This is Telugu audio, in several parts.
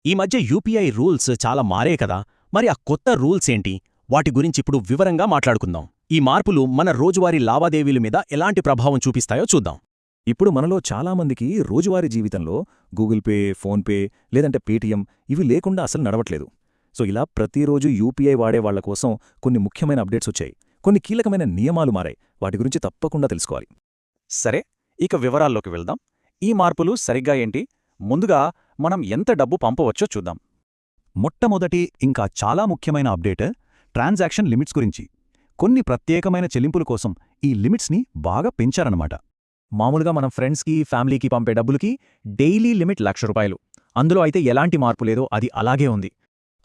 ఈ మధ్య యూపీఐ రూల్స్ చాలా మారే కదా. మరి ఆ కొత్త రూల్స్ ఏంటి? వాటి గురించిప్పుడు వివరంగా మాట్లాడుకుందాం. ఈ మార్పులు మన రోజువారీ లావాదేవీల మీద ఎలాంటి ప్రభావం చూపిస్తాయో చూద్దాం. ఇప్పుడు మనలో చాలామందికి రోజువారీ జీవితంలో గూగుల్ పే, ఫోన్పే లేదంటే పేటీఎం ఇవి లేకుండా అసలు నడవట్లేదు. సో ఇలా ప్రతిరోజు యూపీఐ వాడే వాళ్ల కోసం కొన్ని ముఖ్యమైన అప్డేట్స్ వచ్చాయి. కొన్ని కీలకమైన నియమాలు మారాయి. వాటి గురించి తప్పకుండా తెలుసుకోవాలి. సరే, ఇక వివరాల్లోకి వెళ్దాం. ఈ మార్పులు సరిగ్గా ఏంటి? ముందుగా మనం ఎంత డబ్బు పంపవచ్చో చూద్దాం. మొట్టమొదటి ఇంకా చాలా ముఖ్యమైన అప్డేట్ ట్రాన్సాక్షన్ లిమిట్స్ గురించి. కొన్ని ప్రత్యేకమైన చెల్లింపుల కోసం ఈ లిమిట్స్ని బాగా పెంచారన్నమాట. మామూలుగా మనం ఫ్రెండ్స్కి, ఫ్యామిలీకి పంపే డబ్బులకి డైలీ లిమిట్ ₹1,00,000. అందులో అయితే ఎలాంటి మార్పు లేదో అది అలాగే ఉంది.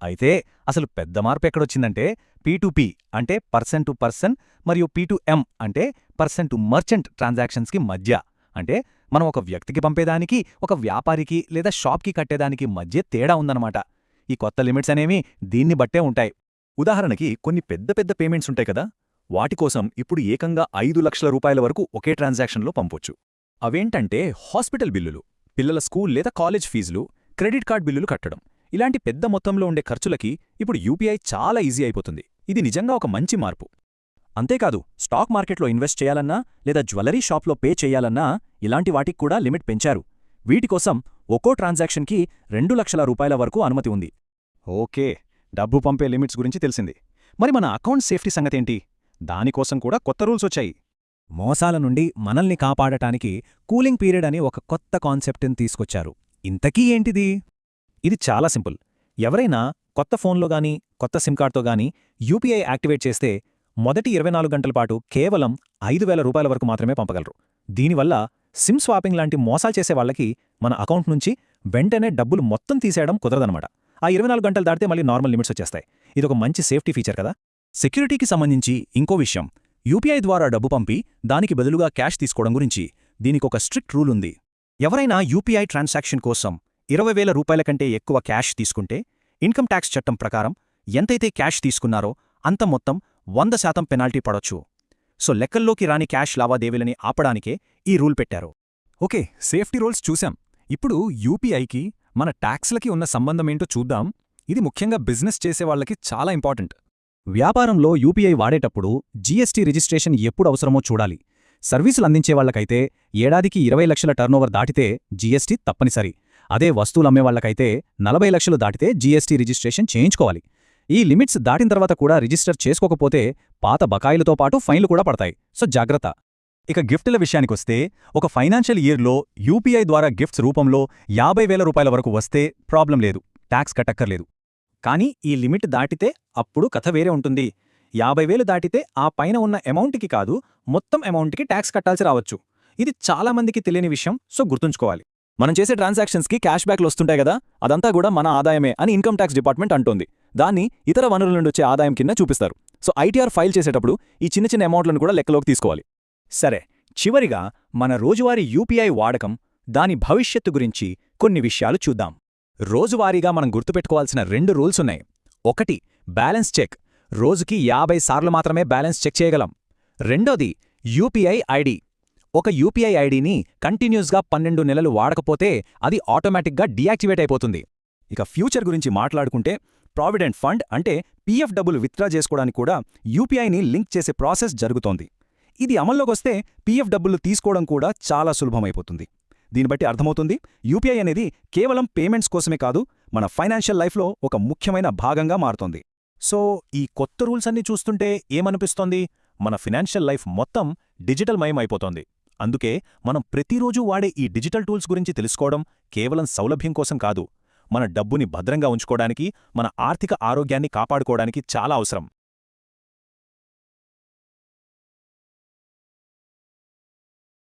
అయితే అసలు పెద్ద మార్పు ఎక్కడొచ్చిందంటే P2P అంటే పర్సన్ టు పర్సన్ మరియు P2M అంటే పర్సన్ టు మర్చెంట్ ట్రాన్సాక్షన్స్కి మధ్య. అంటే మనం ఒక వ్యక్తికి పంపేదానికి, ఒక వ్యాపారికి లేదా షాప్కి కట్టేదానికి మధ్య తేడా ఉందన్నమాట. ఈ కొత్త లిమిట్స్ అనేవి దీన్ని బట్టే ఉంటాయి. ఉదాహరణకి కొన్ని పెద్ద పెద్ద పేమెంట్స్ ఉంటాయి కదా, వాటి కోసం ఇప్పుడు ఏకంగా ₹5,00,000 వరకు ఒకే ట్రాన్సాక్షన్లో పంపొచ్చు. అవేంటంటే హాస్పిటల్ బిల్లులు, పిల్లల స్కూల్ లేదా కాలేజ్ ఫీజులు, క్రెడిట్ కార్డ్ బిల్లులు కట్టడం. ఇలాంటి పెద్ద మొత్తంలో ఉండే ఖర్చులకి ఇప్పుడు యూపీఐ చాలా ఈజీ అయిపోతుంది. ఇది నిజంగా ఒక మంచి మార్పు. అంతేకాదు, స్టాక్ మార్కెట్లో ఇన్వెస్ట్ చేయాలన్నా లేదా జ్యువెలరీ షాప్లో పే చేయాలన్నా ఇలాంటి వాటికి కూడా లిమిట్ పెంచారు. వీటికోసం ఒక్కో ట్రాన్సాక్షన్కి ₹2,00,000 వరకు అనుమతి ఉంది. ఓకే, డబ్బు పంపే లిమిట్స్ గురించి తెలిసింది. మరి మన అకౌంట్ సేఫ్టీ సంగతేంటి? దానికోసం కూడా కొత్త రూల్స్ వచ్చాయి. మోసాల నుండి మనల్ని కాపాడటానికి కూలింగ్ పీరియడ్ అని ఒక కొత్త కాన్సెప్ట్ని తీసుకొచ్చారు. ఇంతకీ ఏంటిది? ఇది చాలా సింపుల్. ఎవరైనా కొత్త ఫోన్లో గానీ, కొత్త సిమ్ కార్డ్తో గానీ యూపీఐ యాక్టివేట్ చేస్తే మొదటి 24 గంటల పాటు కేవలం ₹5,000 వరకు మాత్రమే పంపగలరు. దీనివల్ల సిమ్ స్వాపింగ్ లాంటి మోసాలు చేసే వాళ్లకి మన అకౌంట్ నుంచి వెంటనే డబ్బులు మొత్తం తీసేయడం కుదరదనమాట. ఆ 24 గంటలు దాటితే మళ్ళీ నార్మల్ లిమిట్స్ వచ్చేస్తాయి. ఇదొక మంచి సేఫ్టీ ఫీచర్ కదా. సెక్యూరిటీకి సంబంధించి ఇంకో విషయం, యూపీఐ ద్వారా డబ్బు పంపి దానికి బదులుగా క్యాష్ తీసుకోవడం గురించి దీనికొక స్ట్రిక్ట్ రూల్ ఉంది. ఎవరైనా యూపీఐ ట్రాన్సాక్షన్ కోసం ₹20,000 కంటే ఎక్కువ క్యాష్ తీసుకుంటే ఇన్కమ్ ట్యాక్స్ చట్టం ప్రకారం ఎంతైతే క్యాష్ తీసుకున్నారో అంత మొత్తం 100% పెనాల్టీ పడొచ్చు. సో లెక్కల్లోకి రాని క్యాష్ లావాదేవీలని ఆపడానికే ఈ రూల్ పెట్టారు. ఓకే, సేఫ్టీ రూల్స్ చూశాం. ఇప్పుడు యూపీఐకి మన ట్యాక్స్లకి ఉన్న సంబంధమేంటో చూద్దాం. ఇది ముఖ్యంగా బిజినెస్ చేసేవాళ్లకి చాలా ఇంపార్టెంట్. వ్యాపారంలో యూపీఐ వాడేటప్పుడు జీఎస్టీ రిజిస్ట్రేషన్ ఎప్పుడు అవసరమో చూడాలి. సర్వీసులు అందించేవాళ్లకైతే ఏడాదికి 20 లక్షల టర్నోవర్ దాటితే జీఎస్టీ తప్పనిసరి. అదే వస్తువులమ్మేవాళ్లకైతే 40 లక్షలు దాటితే జీఎస్టీ రిజిస్ట్రేషన్ చేయించుకోవాలి. ఈ లిమిట్స్ దాటిన తర్వాత కూడా రిజిస్టర్ చేసుకోకపోతే పాత బకాయిలతో పాటు ఫైన్లు కూడా పడతాయి. సో జాగ్రత్త. ఇక గిఫ్టుల విషయానికొస్తే ఒక ఫైనాన్షియల్ ఇయర్లో యూపీఐ ద్వారా గిఫ్ట్స్ రూపంలో ₹50,000 వరకు వస్తే ప్రాబ్లం లేదు, ట్యాక్స్ కట్టక్కర్లేదు. కానీ ఈ లిమిట్ దాటితే అప్పుడు కథ వేరే ఉంటుంది. 50,000 దాటితే ఆ పైన ఉన్న అమౌంట్కి కాదు, మొత్తం అమౌంట్కి ట్యాక్స్ కట్టాల్సి రావచ్చు. ఇది చాలామందికి తెలియని విషయం, సో గుర్తుంచుకోవాలి. మనం చేసే ట్రాన్సాక్షన్స్కి క్యాష్ బ్యాక్లు వస్తుంటాయి కదా, అదంతా కూడా మన ఆదాయమే అని ఇన్కమ్ ట్యాక్స్ డిపార్ట్మెంట్ అంటోంది. దాన్ని ఇతర వనరుల నుండి వచ్చే ఆదాయం కింద చూపిస్తారు. సో ఐటీఆర్ ఫైల్ చేసేటప్పుడు ఈ చిన్న చిన్న అమౌంట్లను కూడా లెక్కలోకి తీసుకోవాలి. సరే, చివరిగా మన రోజువారీ యూపీఐ వాడకం, దాని భవిష్యత్తు గురించి కొన్ని విషయాలు చూద్దాం. రోజువారీగా మనం గుర్తుపెట్టుకోవాల్సిన 2 రూల్స్ ఉన్నాయి. 1, బ్యాలెన్స్ చెక్. రోజుకి 50 సార్లు మాత్రమే బ్యాలెన్స్ చెక్ చేయగలం. 2ది, యూపీఐ ఐడి. ఒక యూపీఐ ఐడిని కంటిన్యూస్గా 12 నెలలు వాడకపోతే అది ఆటోమేటిక్గా డీయాక్టివేట్ అయిపోతుంది. ఇక ఫ్యూచర్ గురించి మాట్లాడుకుంటే ప్రావిడెంట్ ఫండ్ అంటే పీఎఫ్ డబ్బులు విత్డ్రా చేసుకోవడానికి కూడా యూపీఐని లింక్ చేసే ప్రాసెస్ జరుగుతోంది. ఇది అమల్లోకొస్తే పీఎఫ్ డబ్బులు తీసుకోవడం కూడా చాలా సులభమైపోతుంది. దీన్ని బట్టి అర్థమవుతుంది, యూపీఐ అనేది కేవలం పేమెంట్స్ కోసమే కాదు, మన ఫైనాన్షియల్ లైఫ్లో ఒక ముఖ్యమైన భాగంగా మారుతోంది. సో ఈ కొత్త రూల్స్ అన్నీ చూస్తుంటే ఏమనిపిస్తోంది? మన ఫినాన్షియల్ లైఫ్ మొత్తం డిజిటల్ మయం అయిపోతోంది. అందుకే మనం ప్రతిరోజూ వాడే ఈ డిజిటల్ టూల్స్ గురించి తెలుసుకోవడం కేవలం సౌలభ్యం కోసం కాదు, మన డబ్బుని భద్రంగా ఉంచుకోవడానికి, మన ఆర్థిక ఆరోగ్యాన్ని కాపాడుకోవడానికి చాలా అవసరం.